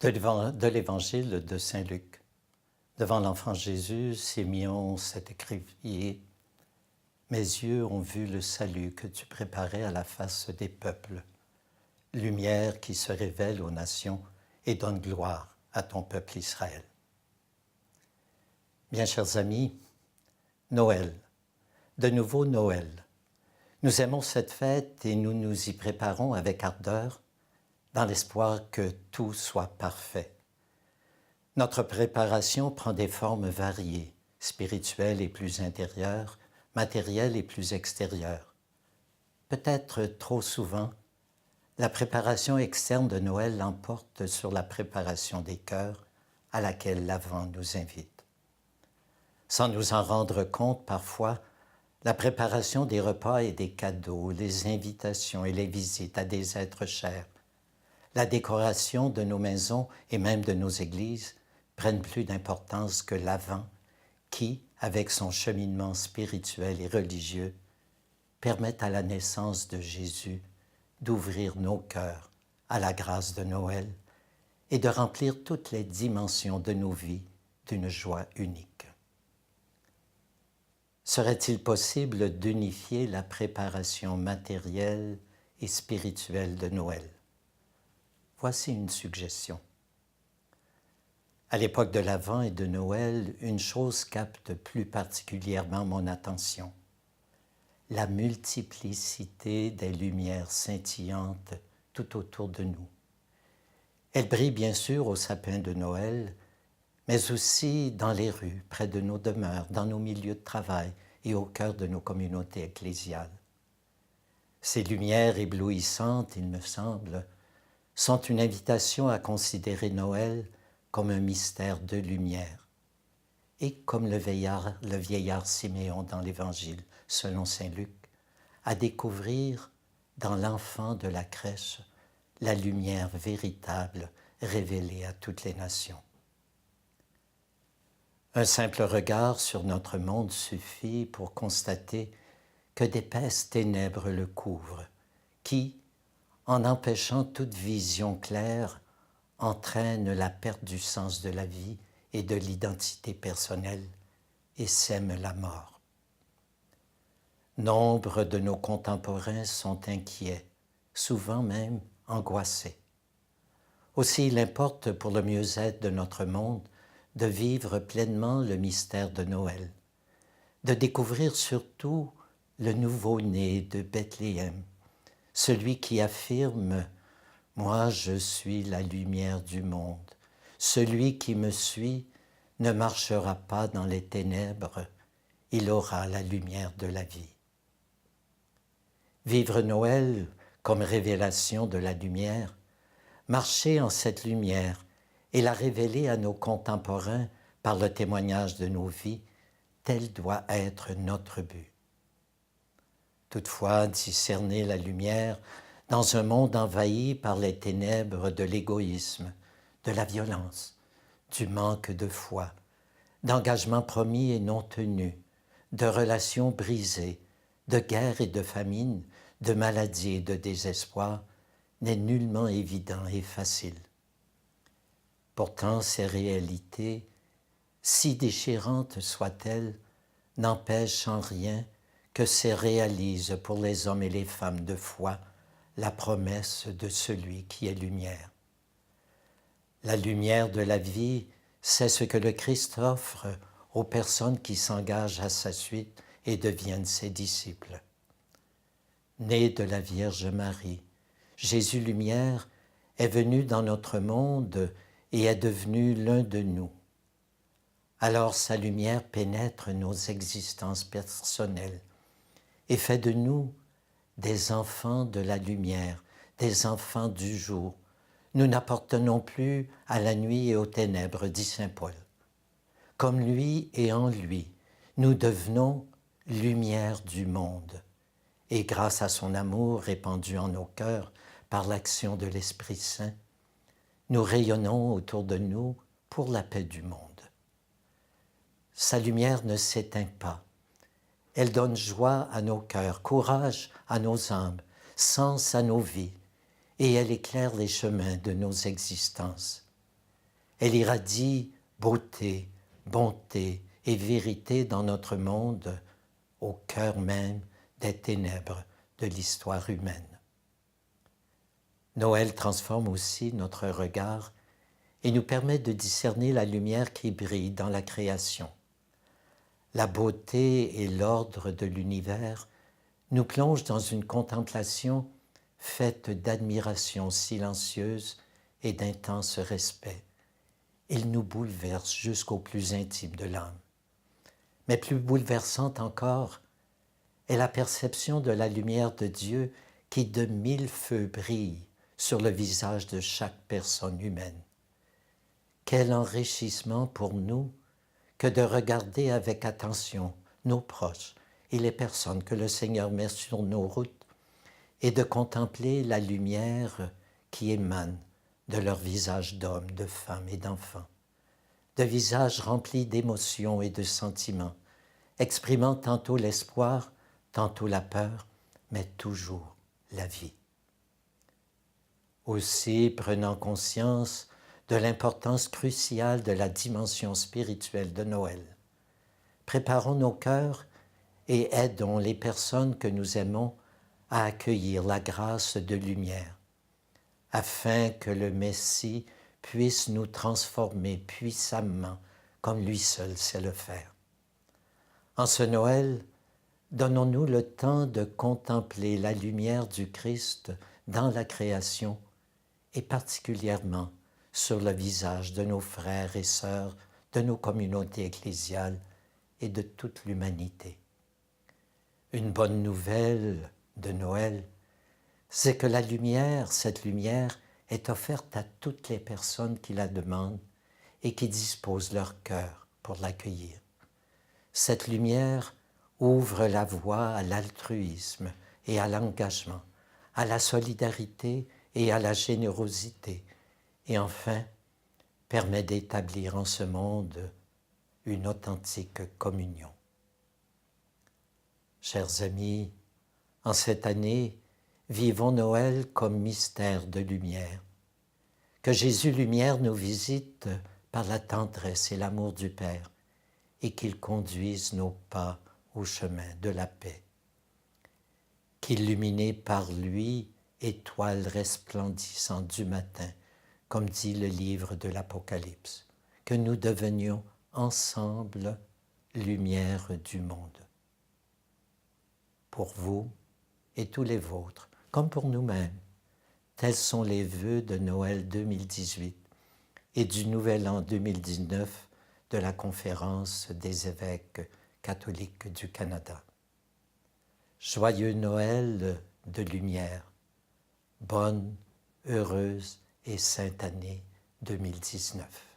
De l'Évangile de Saint Luc. Devant l'enfant Jésus, Simeon s'est écrié « Mes yeux ont vu le salut que tu préparais à la face des peuples, lumière qui se révèle aux nations et donne gloire à ton peuple Israël. » Bien chers amis, Noël, de nouveau Noël. Nous aimons cette fête et nous nous y préparons avec ardeur dans l'espoir que tout soit parfait. Notre préparation prend des formes variées, spirituelles et plus intérieures, matérielles et plus extérieures. Peut-être trop souvent, la préparation externe de Noël l'emporte sur la préparation des cœurs à laquelle l'Avent nous invite. Sans nous en rendre compte parfois, la préparation des repas et des cadeaux, les invitations et les visites à des êtres chers, la décoration de nos maisons et même de nos églises prennent plus d'importance que l'Avent qui, avec son cheminement spirituel et religieux, permet à la naissance de Jésus d'ouvrir nos cœurs à la grâce de Noël et de remplir toutes les dimensions de nos vies d'une joie unique. Serait-il possible d'unifier la préparation matérielle et spirituelle de Noël? Voici une suggestion. À l'époque de l'Avent et de Noël, une chose capte plus particulièrement mon attention. La multiplicité des lumières scintillantes tout autour de nous. Elles brillent bien sûr au sapin de Noël, mais aussi dans les rues, près de nos demeures, dans nos milieux de travail et au cœur de nos communautés ecclésiales. Ces lumières éblouissantes, il me semble, sont une invitation à considérer Noël comme un mystère de lumière. Et comme le vieillard Siméon dans l'Évangile, selon saint Luc, à découvrir dans l'enfant de la crèche la lumière véritable révélée à toutes les nations. Un simple regard sur notre monde suffit pour constater que d'épaisses ténèbres le couvrent, qui, en empêchant toute vision claire, entraîne la perte du sens de la vie et de l'identité personnelle et sème la mort. Nombre de nos contemporains sont inquiets, souvent même angoissés. Aussi, il importe pour le mieux-être de notre monde de vivre pleinement le mystère de Noël, de découvrir surtout le nouveau-né de Bethléem, celui qui affirme « Moi, je suis la lumière du monde. Celui qui me suit ne marchera pas dans les ténèbres, il aura la lumière de la vie. » Vivre Noël comme révélation de la lumière, marcher en cette lumière et la révéler à nos contemporains par le témoignage de nos vies, tel doit être notre but. Toutefois, discerner la lumière dans un monde envahi par les ténèbres de l'égoïsme, de la violence, du manque de foi, d'engagements promis et non tenus, de relations brisées, de guerres et de famines, de maladies et de désespoir, n'est nullement évident et facile. Pourtant, ces réalités, si déchirantes soient-elles, n'empêchent en rien que se réalise pour les hommes et les femmes de foi la promesse de celui qui est lumière. La lumière de la vie, c'est ce que le Christ offre aux personnes qui s'engagent à sa suite et deviennent ses disciples. Né de la Vierge Marie, Jésus lumière est venu dans notre monde et est devenu l'un de nous. Alors sa lumière pénètre nos existences personnelles et fait de nous des enfants de la lumière, des enfants du jour. Nous n'appartenons plus à la nuit et aux ténèbres, dit saint Paul. Comme lui et en lui, nous devenons lumière du monde. Et grâce à son amour répandu en nos cœurs par l'action de l'Esprit Saint, nous rayonnons autour de nous pour la paix du monde. Sa lumière ne s'éteint pas. Elle donne joie à nos cœurs, courage à nos âmes, sens à nos vies, et elle éclaire les chemins de nos existences. Elle irradie beauté, bonté et vérité dans notre monde, au cœur même des ténèbres de l'histoire humaine. Noël transforme aussi notre regard et nous permet de discerner la lumière qui brille dans la création. La beauté et l'ordre de l'univers nous plongent dans une contemplation faite d'admiration silencieuse et d'intense respect. Il nous bouleverse jusqu'au plus intime de l'âme. Mais plus bouleversante encore est la perception de la lumière de Dieu qui de mille feux brille sur le visage de chaque personne humaine. Quel enrichissement pour nous que de regarder avec attention nos proches et les personnes que le Seigneur met sur nos routes et de contempler la lumière qui émane de leurs visages d'hommes, de femmes et d'enfants, de visages remplis d'émotions et de sentiments, exprimant tantôt l'espoir, tantôt la peur, mais toujours la vie. Aussi, prenant conscience de l'importance cruciale de la dimension spirituelle de Noël, préparons nos cœurs et aidons les personnes que nous aimons à accueillir la grâce de lumière, afin que le Messie puisse nous transformer puissamment comme lui seul sait le faire. En ce Noël, donnons-nous le temps de contempler la lumière du Christ dans la création et particulièrement sur le visage de nos frères et sœurs, de nos communautés ecclésiales et de toute l'humanité. Une bonne nouvelle de Noël, c'est que la lumière, cette lumière, est offerte à toutes les personnes qui la demandent et qui disposent leur cœur pour l'accueillir. Cette lumière ouvre la voie à l'altruisme et à l'engagement, à la solidarité et à la générosité, et enfin permet d'établir en ce monde une authentique communion. Chers amis, en cette année, vivons Noël comme mystère de lumière. Que Jésus lumière nous visite par la tendresse et l'amour du Père et qu'il conduise nos pas au chemin de la paix. Qu'illuminé par lui, étoile resplendissante du matin, comme dit le livre de l'Apocalypse, que nous devenions ensemble lumière du monde. Pour vous et tous les vôtres, comme pour nous-mêmes, tels sont les vœux de Noël 2018 et du Nouvel An 2019 de la Conférence des évêques catholiques du Canada. Joyeux Noël de lumière, bonne, heureuse et sainte année 2019.